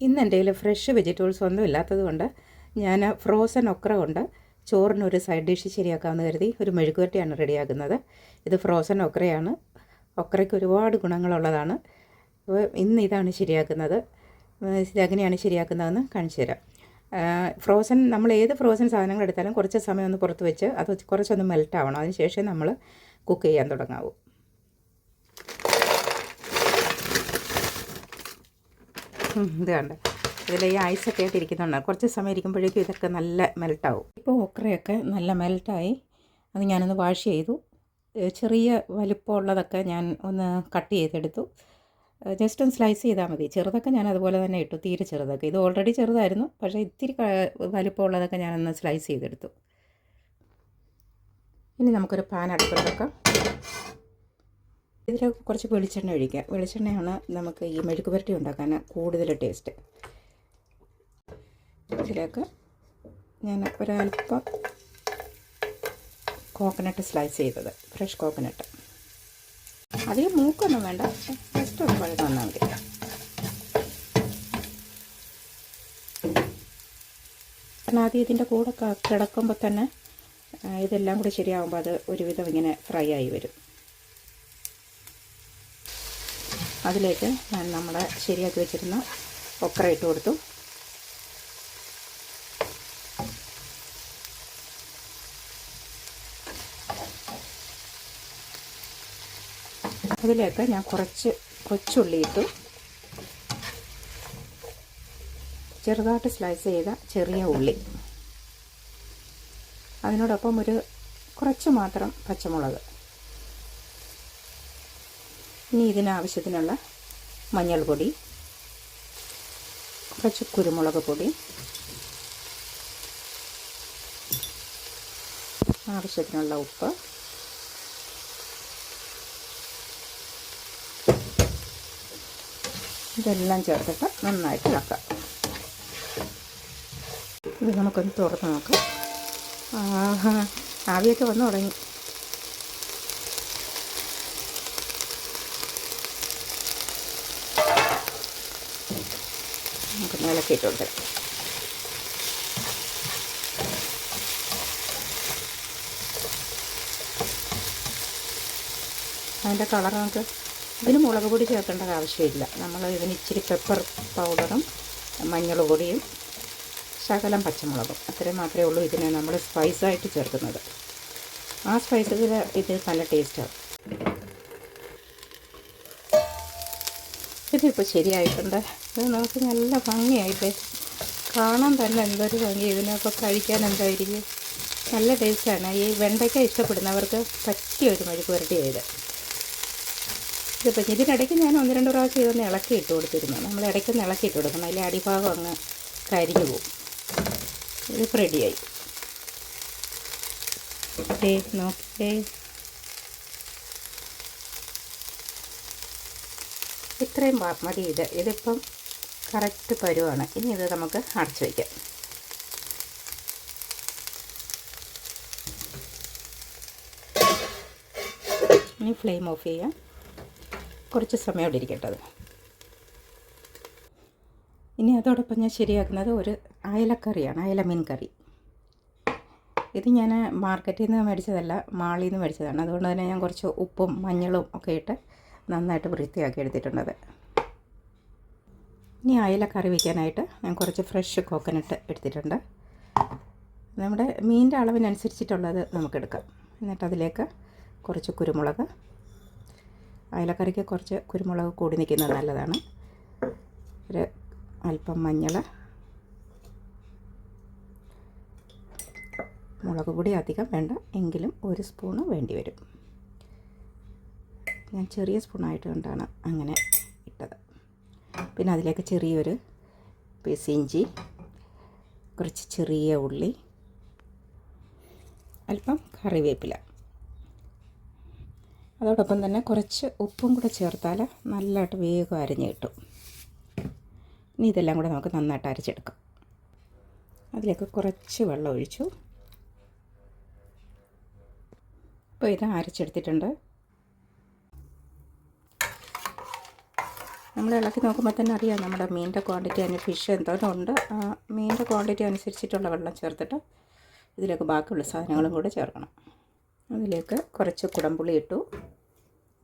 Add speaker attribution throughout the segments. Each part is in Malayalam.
Speaker 1: ഇന്ന് എൻ്റെ കയ്യിൽ ഫ്രഷ് വെജിറ്റബിൾസ് ഒന്നും ഇല്ലാത്തത് കൊണ്ട് ഞാൻ ഫ്രോസൺ ഒക്ര കൊണ്ട് ചോറിനൊരു സൈഡ് ഡിഷ് ശരിയാക്കാമെന്ന് കരുതി ഒരു മെഴുകുവരട്ടിയാണ് റെഡിയാക്കുന്നത്. ഇത് ഫ്രോസൺ ഒക്രയാണ്. ഒക്രയ്ക്ക് ഒരുപാട് ഗുണങ്ങളുള്ളതാണ്. ഇന്ന് ഇതാണ് ശരിയാക്കുന്നത്. ഇതെങ്ങനെയാണ് ശരിയാക്കുന്നതെന്ന് കാണിച്ചു തരാം. ഫ്രോസൺ നമ്മൾ ഏത് ഫ്രോസൺ സാധനങ്ങൾ എടുത്താലും കുറച്ച് സമയം ഒന്ന് പുറത്ത് വെച്ച് അത് കുറച്ചൊന്ന് മെൽറ്റ് ആവണം. അതിന് ശേഷം നമ്മൾ കുക്ക് ചെയ്യാൻ തുടങ്ങാവൂ. ഇത് കണ്ട ഇതിൽ ഈ ഐസൊക്കെ ആയിട്ട് ഇരിക്കുന്നുണ്ട്. കുറച്ച് സമയം ഇരിക്കുമ്പോഴേക്കും ഇതൊക്കെ നല്ല മെൽട്ടാവും. ഇപ്പോൾ ഓക്രയൊക്കെ നല്ല മെൽട്ടായി. അത് ഞാനൊന്ന് വാഷ് ചെയ്തു. ചെറിയ വലിപ്പമുള്ളതൊക്കെ ഞാൻ ഒന്ന് കട്ട് ചെയ്തെടുത്തു. ജസ്റ്റ് ഒന്ന് സ്ലൈസ് ചെയ്താൽ മതി. ചെറുതൊക്കെ ഞാൻ അതുപോലെ തന്നെ ഇട്ടു, തീരെ ചെറുതൊക്കെ. ഇത് ഓൾറെഡി ചെറുതായിരുന്നു, പക്ഷേ ഇത്തിരി വലിപ്പമുള്ളതൊക്കെ ഞാനൊന്ന് സ്ലൈസ് ചെയ്തെടുത്തു. ഇനി നമുക്കൊരു പാൻ അടുപ്പിൽ വെക്കാം. ഇതിൽ കുറച്ച് വെളിച്ചെണ്ണ ഒഴിക്കുക. വെളിച്ചെണ്ണയാണ് നമുക്ക് ഈ മെഴുക്ക് പുരട്ടി ഉണ്ടാക്കാൻ കൂടുതൽ ടേസ്റ്റ്. ഇതിലേക്ക് ഞാൻ ഒരല്പം കോക്കനട്ട് സ്ലൈസ് ചെയ്തത്, ഫ്രഷ് കോക്കനട്ട്. അധികം മൂക്കൊന്നും വേണ്ട, ജസ്റ്റ് ഒന്ന് വഴന്ന് വന്നാൽ മതി. കാരണം ആദ്യം ഇതിൻ്റെ കൂടെ കിടക്കുമ്പോൾ തന്നെ ഇതെല്ലാം കൂടി ശരിയാകുമ്പോൾ അത് ഒരുവിധം ഇങ്ങനെ ഫ്രൈ ആയി വരും. അതിലേക്ക് ഞാൻ നമ്മുടെ ശരിയാക്കി വെച്ചിരുന്ന ഒക്ര ഇട്ട് കൊടുത്തു. അതിലേക്ക് ഞാൻ കുറച്ച് കൊച്ചുള്ളി ഇട്ടു. ചെറുതായിട്ട് സ്ലൈസ് ചെയ്ത ചെറിയ ഉള്ളി, അതിനോടൊപ്പം കുറച്ച് മാത്രം പച്ചമുളക്. ഇനി ഇതിനാവശ്യത്തിനുള്ള മഞ്ഞൾപ്പൊടി, കുറച്ച് കുരുമുളക് പൊടി, ആവശ്യത്തിനുള്ള ഉപ്പ്, ഇതെല്ലാം ചേർത്തിട്ട് നന്നായിട്ട് ഇളക്കാം. ഇത് നമുക്കൊന്ന് തുറന്ന് നോക്കാം. ആവിയൊക്കെ വന്നു തുടങ്ങി. നമുക്കൊന്ന് ഇളക്കിയിട്ട് കൊടുക്കാം. അതിൻ്റെ കളർ നമുക്ക് ഇതിന് മുളക് പൊടി ചേർക്കേണ്ട ആവശ്യമില്ല. നമ്മൾ ഇതിന് ഇച്ചിരി പെപ്പർ പൗഡറും മഞ്ഞൾ പൊടിയും ശകലം പച്ചമുളകും അത്രയും മാത്രമേ ഉള്ളൂ ഇതിനെ നമ്മൾ സ്പൈസായിട്ട് ചേർക്കുന്നത്. ആ സ്പൈസിൽ ഇത് നല്ല ടേസ്റ്റാണ്. ഇതിപ്പോൾ ശരിയായിട്ടുണ്ട്. ഇത് നമുക്ക് നല്ല ഭംഗിയായിട്ട് കാണാൻ തന്നെ എന്തൊരു ഭംഗി. ഇതിനപ്പോൾ കഴിക്കാൻ എന്തായിരിക്കും, നല്ല ടേസ്റ്റാണ്. ഈ വെണ്ടയ്ക്ക ഇഷ്ടപ്പെടുന്നവർക്ക് പറ്റിയൊരു മെഴുക്ക് പുരട്ടിയായത്. ഇതിപ്പോൾ ഇതിനിടയ്ക്ക് ഞാൻ 1-2 പ്രാവശ്യം ഇതൊന്ന് ഇളക്കി ഇട്ട് കൊടുത്തിരുന്നു. നമ്മൾ ഇടയ്ക്കൊന്ന് ഇളക്കി ഇട്ട് കൊടുക്കണം, അതിൽ അടിഭാഗം അങ്ങ് കരിഞ്ഞു പോകും. ഇതിപ്പോൾ റെഡിയായി. നോക്കേ, ഇത്രയും മതി. ഇതിപ്പം കറക്റ്റ് പരുവാണ്. ഇനി ഇത് നമുക്ക് അടച്ചു വയ്ക്കാം. ഇനി ഫ്ലെയിം ഓഫ് ചെയ്യാം. കുറച്ച് സമയം അവിടെ ഇരിക്കട്ടെ അത്. ഇനി അതോടൊപ്പം ഞാൻ ശരിയാക്കുന്നത് ഒരു അയലക്കറിയാണ്, അയലമീൻ കറി. ഇത് ഞാൻ മാർക്കറ്റിൽ നിന്ന് മേടിച്ചതല്ല, മാളിൽ നിന്ന് മേടിച്ചതാണ്. അതുകൊണ്ട് തന്നെ ഞാൻ കുറച്ച് ഉപ്പും മഞ്ഞളും ഒക്കെ ഇട്ട് നന്നായിട്ട് വൃത്തിയാക്കി എടുത്തിട്ടുള്ളത്. ഇനി അയലക്കറി വയ്ക്കാനായിട്ട് ഞാൻ കുറച്ച് ഫ്രഷ് കോക്കനട്ട് എടുത്തിട്ടുണ്ട്. നമ്മുടെ മീനിൻ്റെ അളവിനനുസരിച്ചിട്ടുള്ളത് നമുക്കെടുക്കാം. എന്നിട്ട് അതിലേക്ക് കുറച്ച് കുരുമുളക്, അയലക്കറിക്ക് കുറച്ച് കുരുമുളക് കൂടി നിൽക്കുന്നത് നല്ലതാണ്. ഒരു അല്പം മഞ്ഞൾ, മുളക് പൊടി അധികം വേണ്ട, എങ്കിലും 1 സ്പൂണ് വേണ്ടി വരും. ഞാൻ ചെറിയ സ്പൂണായിട്ട് കൊണ്ടാണ് അങ്ങനെ ഇട്ടത്. പിന്നെ അതിലേക്ക് ചെറിയൊരു പീസ് ഇഞ്ചി, കുറച്ച് ചെറിയ ഉള്ളി, അല്പം കറിവേപ്പില. അതോടൊപ്പം തന്നെ കുറച്ച് ഉപ്പും കൂടെ ചേർത്താൽ നല്ലതായിട്ട് വേഗം അരഞ്ഞ് കിട്ടും. ഇനി ഇതെല്ലാം കൂടെ നമുക്ക് നന്നായിട്ട് അരച്ചെടുക്കാം. അതിലേക്ക് കുറച്ച് വെള്ളം ഒഴിച്ചു. ഇപ്പോൾ ഇത് അരച്ചെടുത്തിട്ടുണ്ട്. നമ്മൾ ഇളക്കി നോക്കുമ്പോൾ തന്നെ അറിയാം നമ്മുടെ മീനിൻ്റെ ക്വാണ്ടിറ്റി അതിന് ഫിഷ് എന്തോരം ഉണ്ട്. ആ മീനിൻ്റെ ക്വാണ്ടിറ്റി അനുസരിച്ചിട്ടുള്ള വെള്ളം ചേർത്തിട്ട് ഇതിലേക്ക് ബാക്കിയുള്ള സാധനങ്ങളും കൂടെ ചേർക്കണം. അതിലേക്ക് കുറച്ച് കുടംപുളി ഇട്ടു,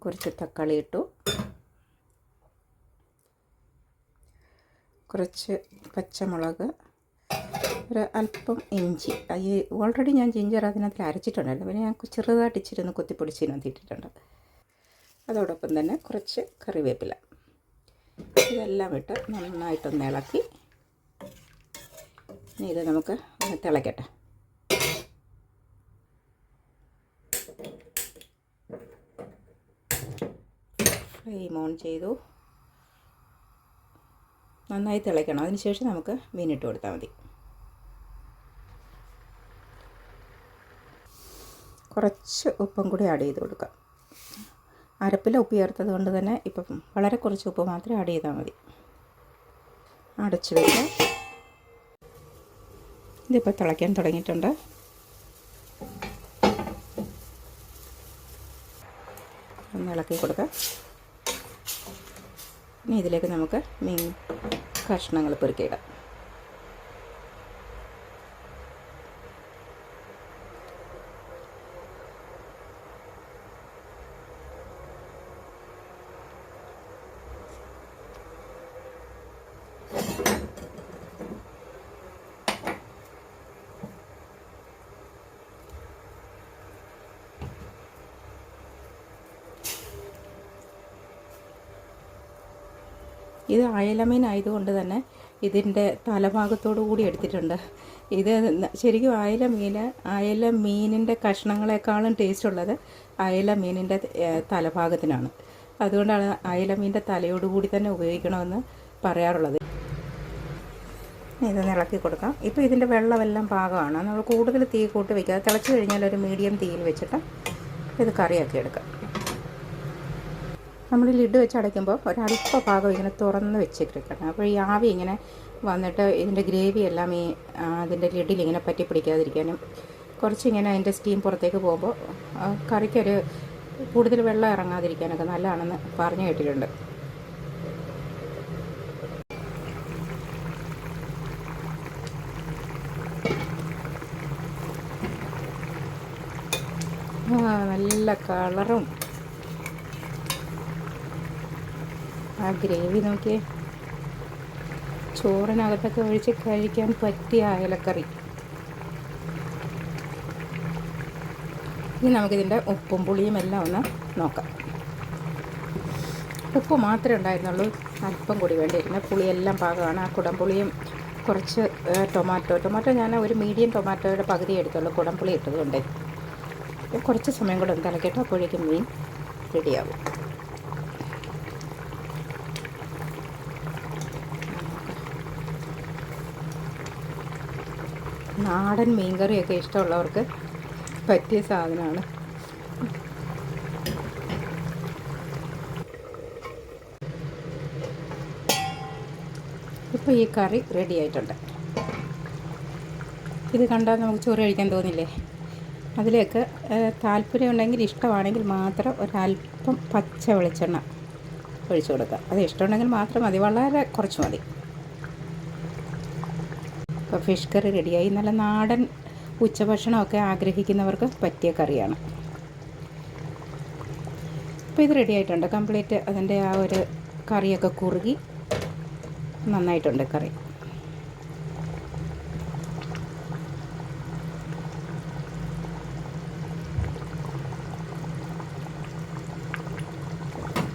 Speaker 1: കുറച്ച് തക്കാളി ഇട്ടു, കുറച്ച് പച്ചമുളക്, ഒരു അല്പം ഇഞ്ചി. ഓൾറെഡി ഞാൻ ജിഞ്ചർ അതിനകത്ത് അരച്ചിട്ടുണ്ടായിരുന്നു, പിന്നെ ഞാൻ ചെറുതായിട്ട് ഇച്ചിരി ഒന്ന് കൊത്തിപ്പൊടിച്ചതിനകത്ത് ഇട്ടിട്ടുണ്ട്. അതോടൊപ്പം തന്നെ കുറച്ച് കറിവേപ്പില. ഇതെല്ലാം ഇട്ട് നന്നായിട്ടൊന്ന് ഇളക്കി ഇനി ഇത് നമുക്ക് ഒന്ന് തിളയ്ക്കട്ടെ. ഫ്ലെയിം ഓൺ ചെയ്തു. നന്നായി തിളയ്ക്കണം. അതിനുശേഷം നമുക്ക് മീനിട്ട് കൊടുത്താൽ മതി. കുറച്ച് ഉപ്പും കൂടി ആഡ് ചെയ്ത് കൊടുക്കാം. അരപ്പിൽ ഉപ്പ് ചേർത്തത് കൊണ്ട് തന്നെ ഇപ്പം വളരെ കുറച്ച് ഉപ്പ് മാത്രം ആഡ് ചെയ്താൽ മതി. അടച്ച് വയ്ക്കാം. ഇതിപ്പോൾ തിളയ്ക്കാൻ തുടങ്ങിയിട്ടുണ്ട്. ഒന്ന് ഇളക്കി കൊടുക്കാം. ഇനി ഇതിലേക്ക് നമുക്ക് മീൻ കഷ്ണങ്ങൾ പെറുക്കിയിടാം. ഇത് അയലമീൻ ആയതുകൊണ്ട് തന്നെ ഇതിൻ്റെ തലഭാഗത്തോടു കൂടി എടുത്തിട്ടുണ്ട്. ഇത് ശരിക്കും അയല മീനിൻ്റെ കഷ്ണങ്ങളെക്കാളും ടേസ്റ്റ് ഉള്ളത് അയല മീനിൻ്റെ തലഭാഗത്തിനാണ്. അതുകൊണ്ടാണ് അയലമീൻ്റെ തലയോടുകൂടി തന്നെ ഉപയോഗിക്കണമെന്ന് പറയാറുള്ളത്. ഇതൊന്ന് ഇളക്കി കൊടുക്കാം. ഇപ്പോൾ ഇതിൻ്റെ വെള്ളമെല്ലാം പാകമാണ്. നമ്മൾ കൂടുതൽ തീ കൂട്ടി വയ്ക്കുക. തിളച്ച് കഴിഞ്ഞാൽ ഒരു മീഡിയം തീയിൽ വെച്ചിട്ട് ഇത് കറിയാക്കി എടുക്കാം. നമ്മൾ ലിഡ് വെച്ച് അടയ്ക്കുമ്പോൾ ഒരല്പ ഭാഗം ഇങ്ങനെ തുറന്ന് വെച്ചിട്ടിരിക്കണം. അപ്പോൾ ഈ ആവി ഇങ്ങനെ വന്നിട്ട് ഇതിൻ്റെ ഗ്രേവി എല്ലാം അതിൻ്റെ ലിഡിൽ ഇങ്ങനെ പറ്റി പിടിക്കാതിരിക്കാനും കുറച്ചിങ്ങനെ അതിൻ്റെ സ്റ്റീം പുറത്തേക്ക് പോകുമ്പോൾ കറിക്കൊരു കൂടുതൽ വെള്ളം ഇറങ്ങാതിരിക്കാനൊക്കെ നല്ലതാണെന്ന് പറഞ്ഞു കേട്ടിട്ടുണ്ട്. നല്ല കളറും ആ ഗ്രേവി നോക്കിയേ. ചോറിനകത്തൊക്കെ ഒഴിച്ച് കഴിക്കാൻ പറ്റിയ അയലക്കറി. ഇനി നമുക്കിതിൻ്റെ ഉപ്പും പുളിയും എല്ലാം ഒന്ന് നോക്കാം. ഉപ്പ് മാത്രമേ ഉണ്ടായിരുന്നുള്ളൂ, അല്പം കൂടി വേണ്ടിയിരുന്നു. പുളിയെല്ലാം പാകമാണ്. ആ കുടംപുളിയും കുറച്ച് ടൊമാറ്റോ ഞാൻ ഒരു മീഡിയം ടൊമാറ്റോയുടെ പകുതി എടുത്തുള്ളൂ, കുടംപുളി ഇട്ടതുകൊണ്ട്. കുറച്ച് സമയം കൂടെ ഒന്ന് തിളക്കട്ടെ, അപ്പോഴേക്കും മീൻ റെഡിയാവും. നാടൻ മീൻകറിയൊക്കെ ഇഷ്ടമുള്ളവർക്ക് പറ്റിയ സാധനമാണ്. ഇപ്പോൾ ഈ കറി റെഡി ആയിട്ടുണ്ട്. ഇത് കണ്ടാൽ നമുക്ക് ചോറ് കഴിക്കാൻ തോന്നില്ലേ? അതിലേക്ക് താല്പര്യമുണ്ടെങ്കിൽ, ഇഷ്ടമാണെങ്കിൽ മാത്രം ഒരല്പം പച്ച വെളിച്ചെണ്ണ ഒഴിച്ചു കൊടുക്കുക. അത് ഇഷ്ടമുണ്ടെങ്കിൽ മാത്രം മതി, വളരെ കുറച്ച് മതി. ഇപ്പോൾ ഫിഷ് കറി റെഡിയായി. നല്ല നാടൻ ഉച്ചഭക്ഷണമൊക്കെ ആഗ്രഹിക്കുന്നവർക്ക് പറ്റിയ കറിയാണ്. ഇപ്പോൾ ഇത് റെഡി ആയിട്ടുണ്ട് കംപ്ലീറ്റ്. അതിൻ്റെ ആ ഒരു കറിയൊക്കെ കുറുകി നന്നായിട്ടുണ്ട് കറി.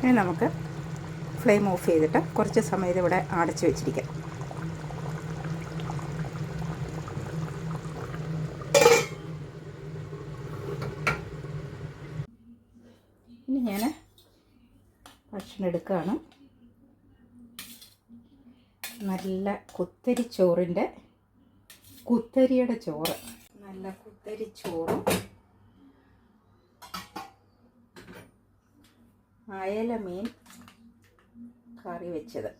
Speaker 1: ഇനി നമുക്ക് ഫ്ലെയിം ഓഫ് ചെയ്തിട്ട് കുറച്ച് സമയം ഇവിടെ അടച്ചു വെച്ചിരിക്കാം. ഇനി ഞാൻ ഭക്ഷണം എടുക്കുകയാണ്. നല്ല കുത്തരിയുടെ ചോറ്, നല്ല കുത്തരി ചോറും അയല മീൻ കറി വെച്ചത്.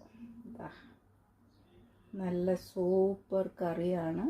Speaker 1: നല്ല സൂപ്പർ കറിയാണ്.